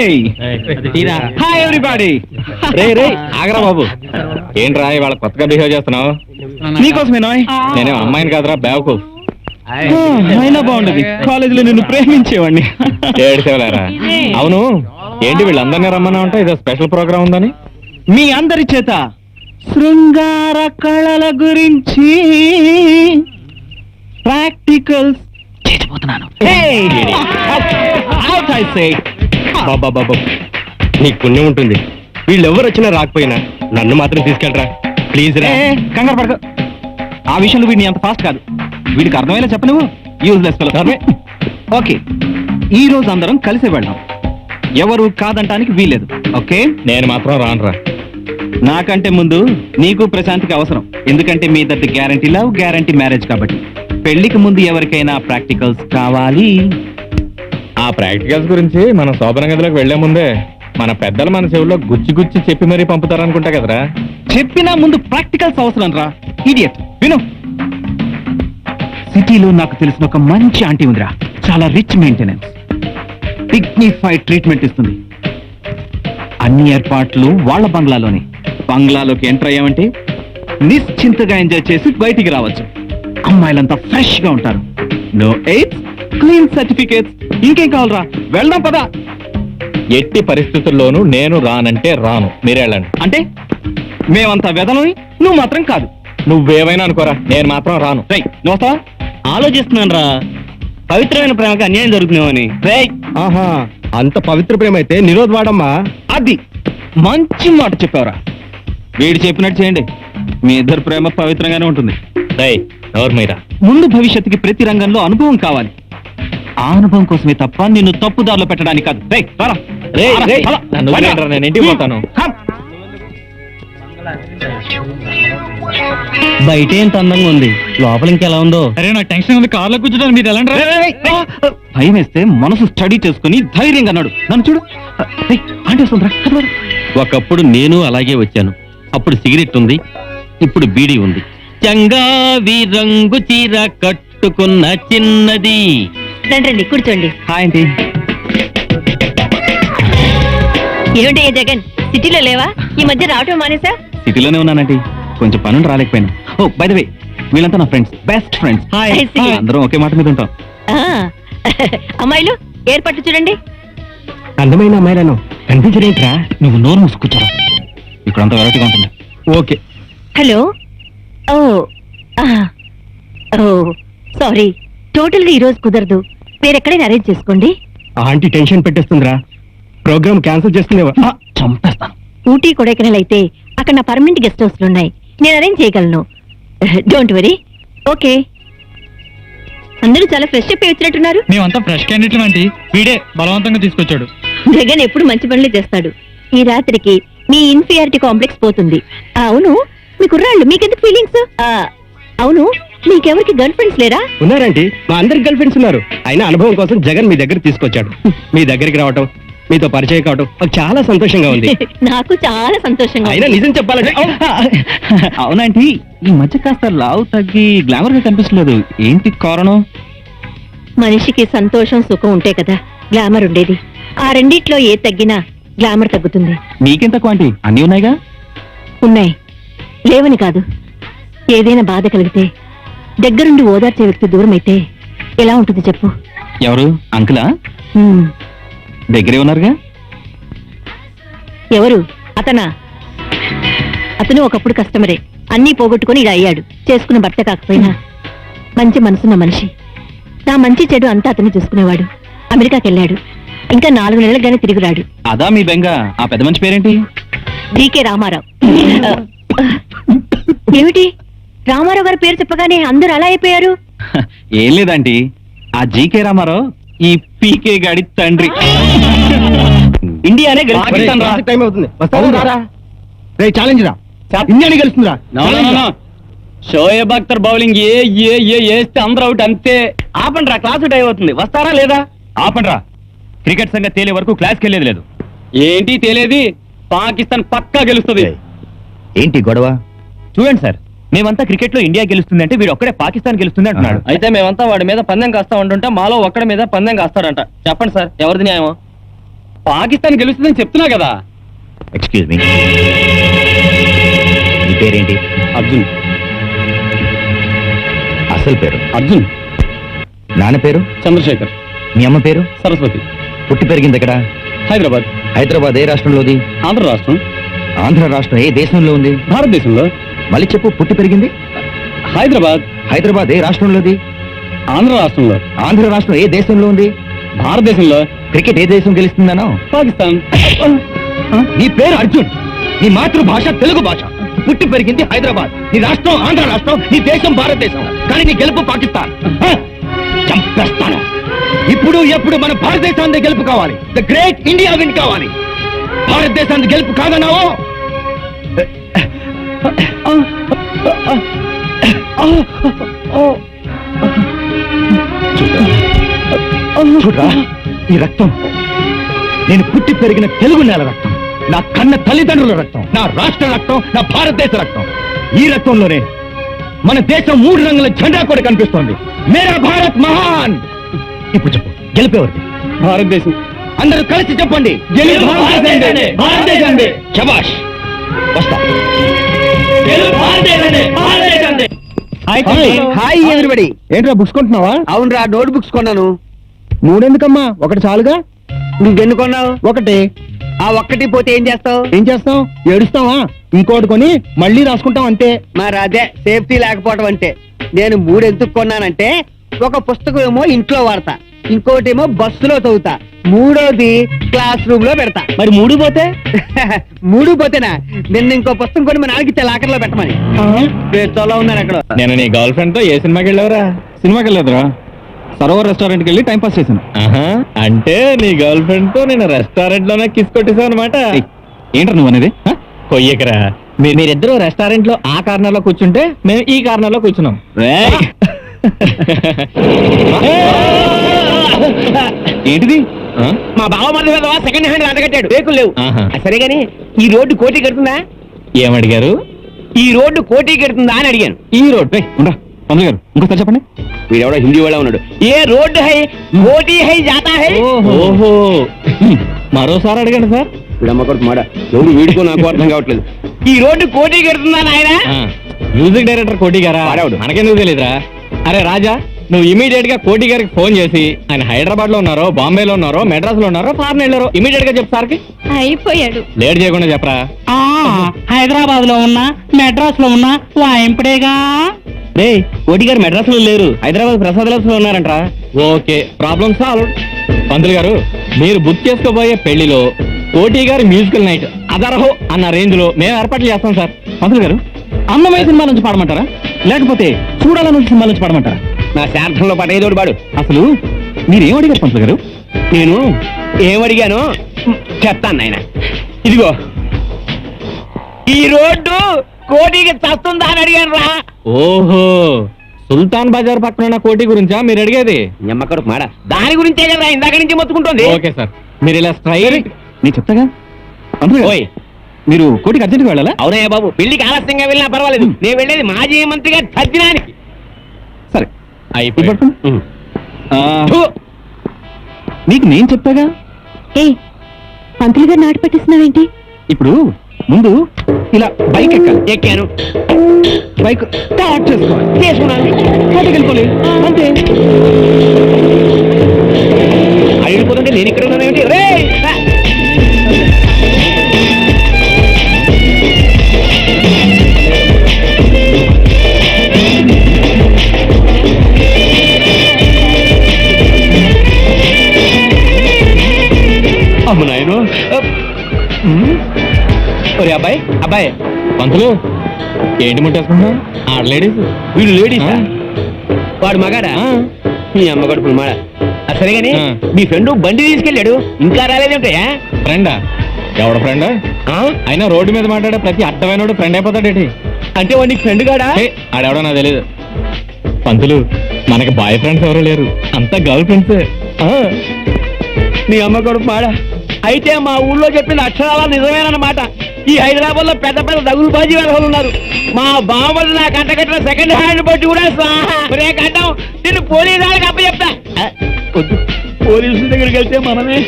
Hi everybody. రే ఆగరా బాబు, ఏంట్రా ఇవాళ కొత్తగా బిహేవ్ చేస్తున్నావు? నీకోసమేనా? నేనే అమ్మాయిని కాదురా బ్యావకు. అయినా బాగుండదు, కాలేజీలో నిన్ను ప్రేమించేవాడిని. ఏడ్చేవలేరా. అవును, ఏంటి వీళ్ళందరినీ రమ్మన్నా ఉంటా, ఇదో స్పెషల్ ప్రోగ్రామ్ ఉందని? మీ అందరి చేత శృంగార కళల గురించి ప్రాక్టికల్స్ చేసిపోతున్నాను. బాబా నీకు పుణ్యం ఉంటుంది, వీళ్ళెవరు వచ్చినా రాకపోయినా నన్ను మాత్రం తీసుకెళ్ళరా ప్లీజ్ రా. కంగారు పడక, ఆ విషయంలో వీడిని అంత ఫాస్ట్ కాదు. వీడికి అర్థమయ్యేలా చెప్ప నువ్వు. Useless fellow. ఓకే, ఈ రోజు అందరం కలిసి వెళ్దాం, ఎవరు కాదంటానికి వీలేదు. ఓకే, నేను మాత్రం రానురా. నాకంటే ముందు నీకు ప్రశాంతికి అవసరం, ఎందుకంటే మీ ఇద్దరి గ్యారంటీ లవ్, గ్యారంటీ మ్యారేజ్ కాబట్టి. పెళ్లికి ముందు ఎవరికైనా ప్రాక్టికల్స్ కావాలి. ఆ ప్రాక్టికల్స్ గురించి మనం శోభన గదిలోకి వెళ్లే ముందే మన పెద్దలు మన చెవుల్లో గుచ్చి గుచ్చి చెప్పి మరీ పంపుతారనుకుంటా కదరా. చెప్పినా ముందు ప్రాక్టికల్స్ అవసరం రా ఇడియట్. విను, సిటీలో నాకు తెలిసిన ఒక మంచి ఆంటీ ఉందిరా, చాలా రిచ్ మెయింటెనెన్స్, డిగ్నిఫైడ్ ట్రీట్మెంట్ ఇస్తుంది. అన్ని ఏర్పాట్లు వాళ్ళ బంగ్లాలోనే. బంగ్లాలోకి ఎంటర్ అయ్యామంటే నిశ్చింతగా ఎంజాయ్ చేసి బయటికి రావచ్చు. అమ్మాయిలంతా ఫ్రెష్ గా ఉంటారు. No aids, clean certificates. ఇంకేం కావాలరా, వెళ్దాం పదా. ఎట్టి పరిస్థితుల్లోనూ నేను రానంటే రాను, మీరెళ్ళండి. అంటే మేమంతా వెదలని, నువ్వు మాత్రం కాదు. నువ్వేమైనా అనుకోరా, నేను మాత్రం రాను. రై, నువ్వు వస్తావా? ఆలోచిస్తున్నాను రా, పవిత్రమైన ప్రేమకి అన్యాయం జరుగుతున్నామని. ఆహా, అంత పవిత్ర ప్రేమ అయితే నిరోధ్ వాడమ్మా. అది మంచి మాట చెప్పావురా. వీడు చెప్పినట్టు చేయండి, మీ ఇద్దరు ప్రేమ పవిత్రంగానే ఉంటుంది. ఎవరు మీరా? ముందు భవిష్యత్తుకి ప్రతి రంగంలో అనుభవం కావాలి. ఆ అనుభవం కోసమే తప్ప నిన్ను తప్పుదారిలో పెట్టడానికి కాదు. నేను ఇంటికి పోతాను. బయట ఎంత అందంగా ఉంది, లోపల ఇంకెలా ఉందో. అరే నాకు టెన్షన్ ఉంది, కార్లో కూర్చోడానికి మీరు ఎలా? భయం వేస్తే మనసు స్టడీ చేసుకుని ధైర్యంగా అన్నాడు. నన్ను చూడు, ఆంటీ వస్తుందిరా. ఒకప్పుడు నేను అలాగే వచ్చాను. అప్పుడు సిగరెట్ ఉంది, ఇప్పుడు బీడీ ఉంది. చంగావి రంగు చీర కట్టుకున్న చిన్నది. రండి కూర్చోండి. Hi aunty. ఏమిటి జగన్, సిటీలో లేవా? ఈ మధ్య రావటం మానేసా? సిటీలోనే ఉన్నానంటీ, కొంచెం పనులు రాలేకపోయాను. ఓ బై ద వే, వీళ్ళంతా నా friends, best friends. I see. అందరం ఒకే మాట మీద ఉంటాం. అమ్మాయిలు ఏర్పాట్లు చూడండి. అందమైన అమ్మాయిలను కనిపించలేట్రా. నువ్వు నోరు మూసి కూర్చోరా, ఇక్కడంతా వెరైటీగా ఉంటుంది. ఓకే. హలో. ఓ ఓ సారీ, టోటల్ గా ఈరోజు కుదరదు, వేరెక్కడైనా అరేంజ్ చేసుకోండి. ఆంటీ టెన్షన్ పెట్టేస్తుందిరా, ప్రోగ్రామ్ క్యాన్సిల్ చేస్తుందేవా? చంపేస్తాను. ఊటీ కొడైకెనాల్ అయితే అక్కడ నా పర్మనెంట్ గెస్ట్ హౌస్లు ఉన్నాయి, నేను అరేంజ్ చేయగలను. Don't worry. ఓకే, అందరూ చాలా ఫ్రెష్ అప్ వచ్చినట్టున్నారు. మేమంతా ఫ్రెష్ క్యాండిడేట్లు అంటే వీడే బలవంతంగా తీసుకొచ్చాడు. జగన్ ఎప్పుడు మంచి పనులే చేస్తాడు. ఈ రాత్రికి మీ ఇన్ఫీరియారిటీ కాంప్లెక్స్ పోతుంది. అవును, మీ కుర్రాళ్ళు మీకెందుకు ఫీలింగ్స్? అవును, మీకెవరికి గర్ల్ ఫ్రెండ్స్ లేరా? ఉన్నారంటే మా అందరికి గర్ల్ ఫ్రెండ్స్ ఉన్నారు. అయినా అనుభవం కోసం జగన్ మీ దగ్గర తీసుకొచ్చాడు. మీ దగ్గరికి రావటం, మీతో పరిచయం కావటం నాకు చాలా సంతోషంగా ఉంది. నాకు చాలా సంతోషంగా. అయినా నిజం చెప్పాలంటే అవునంటే ఈ మధ్య కాస్త లావు తగ్గి గ్లామర్ గా కనిపించలేదు, ఏంటి కారణం? మనిషికి సంతోషం సుఖం ఉంటే కదా గ్లామర్ ఉండేది. ఆ రెండిట్లో ఏ తగ్గినా గ్లామర్ తగ్గుతుంది. నీకెంత క్వాంటి అన్నీ ఉన్నాయిగా. ఉన్నాయి, లేవని కాదు. ఏదైనా బాధ కలిగితే దగ్గరుండి ఓదార్చే వ్యక్తి దూరం అయితే ఎలా ఉంటుంది చెప్పు? ఎవరు? అంకులా? దగ్గరే ఉన్నారుగా. ఎవరు? అతనా? అతను ఒకప్పుడు కస్టమరే, అన్నీ పోగొట్టుకుని ఇలా అయ్యాడు. చేసుకున్న భర్త కాకపోయినా మంచి మనసున్న మనిషి. నా మంచి చెడు అంతా అతన్ని చూసుకునేవాడు. అమెరికాకి వెళ్ళాడు, ఇంకా 4 నెలలుగానే తిరిగి రాడు. అదా మీ బెంగ? ఆ పెద్ద మంచి పేరేంటి? డీకే రామారావు. ఏమిటి, రామారావు గారి పేరు చెప్పగానే అందరూ అలా అయిపోయారు? ఏం లేదండి, ఆ జీకే రామారావు ఈ పీకే గాడి తండ్రి. ఇండియానే టైం అవుతుంది. ఛాలెంజ్ రా, ఇండియాని గెలుస్తుందిరా. షోయబ్ అఖ్తర్ బౌలింగ్ వేస్తే అందరూ అవుట్ అంతే. ఆపండి రా, క్లాస్ టైం అవుతుంది. వస్తారా లేదా? ఆపండి రా, క్రికెట్ సంగతి తేలే వరకు క్లాస్కి వెళ్ళేది లేదు. ఏంటి తేలేది? పాకిస్తాన్ పక్కా గెలుస్తుంది. ఏంటి గొడవ? చూడండి సార్, మేమంతా క్రికెట్ లో ఇండియా గెలుస్తుంది అంటే వీడు ఒక్కడే పాకిస్తాన్ గెలుస్తుంది అంటున్నాడు. అయితే మేమంతా వాడి మీద పందెం కాస్తా ఉంటుంటే మాలో ఒక్కడి మీద పందెం కాస్తాడంట. చెప్పండి సార్, ఎవరిది న్యాయం? పాకిస్తాన్ గెలుస్తుందని చెప్తున్నా కదా. ఎక్స్క్యూజ్ మీ, నీ పేరేంటి? అర్జున్. అసలు పేరు? అర్జున్. నాన్న పేరు? చంద్రశేఖర్. మీ అమ్మ పేరు? సరస్వతి. పుట్టి పెరిగింది ఎక్కడ? హైదరాబాద్. హైదరాబాద్ ఏ రాష్ట్రంలోది? ఆంధ్ర రాష్ట్రం. ఆంధ్ర రాష్ట్రం ఏ దేశంలో ఉంది? భారతదేశంలో. మళ్ళీ చెప్పు. పుట్టి పెరిగింది హైదరాబాద్. హైదరాబాద్ ఏ రాష్ట్రంలోది? ఆంధ్ర రాష్ట్రంలో. ఆంధ్ర రాష్ట్రం ఏ దేశంలో ఉంది? భారతదేశంలో. క్రికెట్ ఏ దేశం గెలుస్తుందనో? పాకిస్తాన్. నీ పేరు అర్జున్, నీ మాతృభాష తెలుగు భాష, పుట్టి పెరిగింది హైదరాబాద్, నీ రాష్ట్రం ఆంధ్ర రాష్ట్రం, నీ దేశం భారతదేశం, కానీ నీ గెలుపు పాకిస్తాన్. చంపేస్తాను. ఇప్పుడు ఎప్పుడు మన భారతదేశాన్ని గెలుపు కావాలి. ద గ్రేట్ ఇండియా విన్ కావాలి. భారతదేశాన్ని గెలుపు కాదన్నావో చూడరా, ఈ రక్తం నేను పుట్టి పెరిగిన తెలుగు నేల రక్తం, నా కన్న తల్లిదండ్రుల రక్తం, నా రాష్ట్ర రక్తం, నా భారతదేశ రక్తం. ఈ రక్తంలోనే మన దేశం 3 రంగుల జెండా కూడా కనిపిస్తోంది. మేరా భారత్ మహాన్. ఇప్పుడు చెప్పు, గెలిపేవారు? భారతదేశం. అందరూ కలిసి చెప్పండి. గెలుపు భారతదేశానిదే. భారతదేశానిదే. శభాష్. వస్తా. Hi everybody. ఏంట్రా బుక్స్ కొంటున్నావా? అవునరా, నోట్ బుక్స్ కొన్నాను. 3 ఎందుకమ్మా? ఒకటి చాలుగా. నువ్వెన్ని కొన్నావు? ఒకటి. ఆ ఒక్కటి పోతే ఏం చేస్తావు? ఏం చేస్తాం? ఏడుస్తావా? ఇంకోటి కొని మళ్ళీ రాసుకుంటాం అంతే. మరి అదే సేఫ్టీ లేకపోవడం అంటే. నేను 3 ఎందుకు కొన్నానంటే, ఒక పుస్తకం ఏమో ఇంట్లో వాడతా, ఇంకోటేమో బస్సులో చదువుతా, 3వది క్లాస్ రూమ్ లో పెడతా. మరి 3 పోతే? 3 పోతేనా? నిన్న ఇంకో పుస్తకం కొని మా నాన్నకి లాకర్ లో పెట్టమని. పేరుతోలా ఉన్నారు అక్కడ. నేను నీ గర్ల్ ఫ్రెండ్ తో ఏ సినిమాకి వెళ్ళావరా? సినిమాకి వెళ్ళదురా, సరోవర్ రెస్టారెంట్కి వెళ్ళి టైం పాస్ చేశాను. అంటే నీ గర్ల్ ఫ్రెండ్ తో నేను రెస్టారెంట్ లోనే కిస్ కొట్టేసావు అనమాట. ఏంట్రా నువ్వు అనేది? కొయ్యకరా. మీరిద్దరూ రెస్టారెంట్ లో ఆ కార్నర్ లో కూర్చుంటే మేము ఈ కార్నర్ లో కూర్చున్నాం. ఏంటిది? మా బావ మధ్య సెకండ్ హ్యాండ్ అంటగట్టాడు, రేకులు లేవు. ఆహా. సరే గాని ఈ రోడ్డు కోటి కడుతుందా? ఏమడిగారు? ఈ రోడ్డు కోటి కడుతుందా అని అడిగాను. ఈ రోడ్ ఉండరా పంతులు గారు, ఇంకోసారి చెప్పండి. వీడెవడో హిందీ వాళ్ళ ఉన్నాడు. ఏ రోడ్డు హై కోటి హై జాతా హై. ఓహో, మరోసారి అడగండి సార్. వీడమ్మ కొడుకు మాట, ఎవడు వీడికో నాకు అర్థం కావట్లేదు. ఈ రోడ్డు కోటి కడుతుందా నాయన? మ్యూజిక్ డైరెక్టర్ కోటి గారా? వాడేవాడు. మనకెందుకు తెలీదురా? అరే రాజా, నువ్వు ఇమీడియట్ గా కోటి గారికి ఫోన్ చేసి ఆయన హైదరాబాద్ లో ఉన్నారో, బాంబేలో ఉన్నారో, మెడ్రాస్ లో ఉన్నారో, ఫారెన్ వెళ్ళారో ఇమీడియట్ గా చెప్పు సార్కి. అయిపోయాడు. లేట్ చేయకుండా చెప్పరా. హైదరాబాద్ లో ఉన్నా మెడ్రాస్ లో ఉన్నా వాయింపుడేగా. రే, కోటి గారు మెడ్రాస్ లో లేరు, హైదరాబాద్ ప్రసాద్ లో ఉన్నారంట. Okay, problem solve. పంతులు గారు, మీరు బుక్ చేసుకోబోయే పెళ్లిలో కోటి గారి మ్యూజికల్ నైట్ అదరహో అన్న రేంజ్ లో మేము ఏర్పాట్లు చేస్తాం సార్. పంతులు గారు, అన్నమయ్య సినిమా నుంచి పాడమంటారా, లేకపోతే చూడాలన్న సినిమా నుంచి పాడమంటారా? నా శార్థంలో పాట ఏదోడు పాడు. అసలు మీరేం అడిగారు పంతులు గారు? నేను ఏమడిగాను చెప్తాను నాయన. ఇదిగో, ఈ రోడ్డు కోటికి చస్తుందా అని అడిగాను రా. ఓహో, సుల్తాన్ బజార్ పక్కన ఉన్న కోటి గురించా మీరు అడిగేది? నిమ్మకడు మాడ, దాని గురించే కదా ఇందాక నుంచి మొత్తుకుంటుంది. ఓకే సార్, మీరు ఇలా స్ట్రైట్. నేను చెప్తాగా. పంతులు గారు, ఓయ్, మీరు కోటికి అర్జెంట్గా వెళ్ళాలా? అవునయ్య బాబు, పెళ్లికి ఆలస్యంగా వెళ్ళినా పర్వాలేదు, నేను వెళ్ళేది మాజీ మంత్రిగా తద్దినానికి. సరే, అయిపోయి పట్టుకోండి. నీకు నేను చెప్తాగా. ఏ పంతులు గారు నాటు పట్టిస్తున్నావేంటి? ఇప్పుడు ముందు ఇలా బైక్ ఎక్కాలి. ఎక్కాను, బైక్ స్టార్ట్ చేసుకోవాలి. చేసుకున్నాను, కోటికి వెళ్ళిపోలేదు అంతే. అడిగిపోతుంటే నేను ఇక్కడ ఉన్నాను ఏమిటి? రేయ్, రా. అమ్మ నాయను. ఒరే అబ్బాయి, అబ్బాయి, పంతులు ఏంటి ముట్టేసుకుంటున్నావు? ఆడ లేడీస్. వీడు లేడీస్, వాడు మగాడా? మీ అమ్మ గడుపులు మాడ. సరే గాని మీ ఫ్రెండ్ బండి తీసుకెళ్ళాడు, ఇంకా రాలేదంటయా? ఫ్రెండా? ఎవడ ఫ్రెండ్? అయినా రోడ్డు మీద మాట్లాడే ప్రతి అర్థమైన ఫ్రెండ్ అయిపోతాడేటి? అంటే వాడు నీకు ఫ్రెండ్ కాడా? ఆడెవడో నాకు తెలియదు. పంతులు, మనకి బాయ్ ఫ్రెండ్స్ ఎవరో లేరు, అంతా గర్ల్ ఫ్రెండ్సే. మీ అమ్మ కొడుకు మాడ. అయితే మా ఊళ్ళో చెప్పిన అక్షరాల నిజమేనన్నమాట. ఈ హైదరాబాద్ లో పెద్ద పెద్ద దగులుబాజీ వెధవలు ఉన్నారు. మా బామ్మలు నా కంటకట్టిన సెకండ్ హ్యాండ్ బట్టి కూడా కంటాం నిన్ను పోలీసు వాళ్ళకి అప్పచెప్తా. పోలీసుల దగ్గరికి వెళ్తే మనమే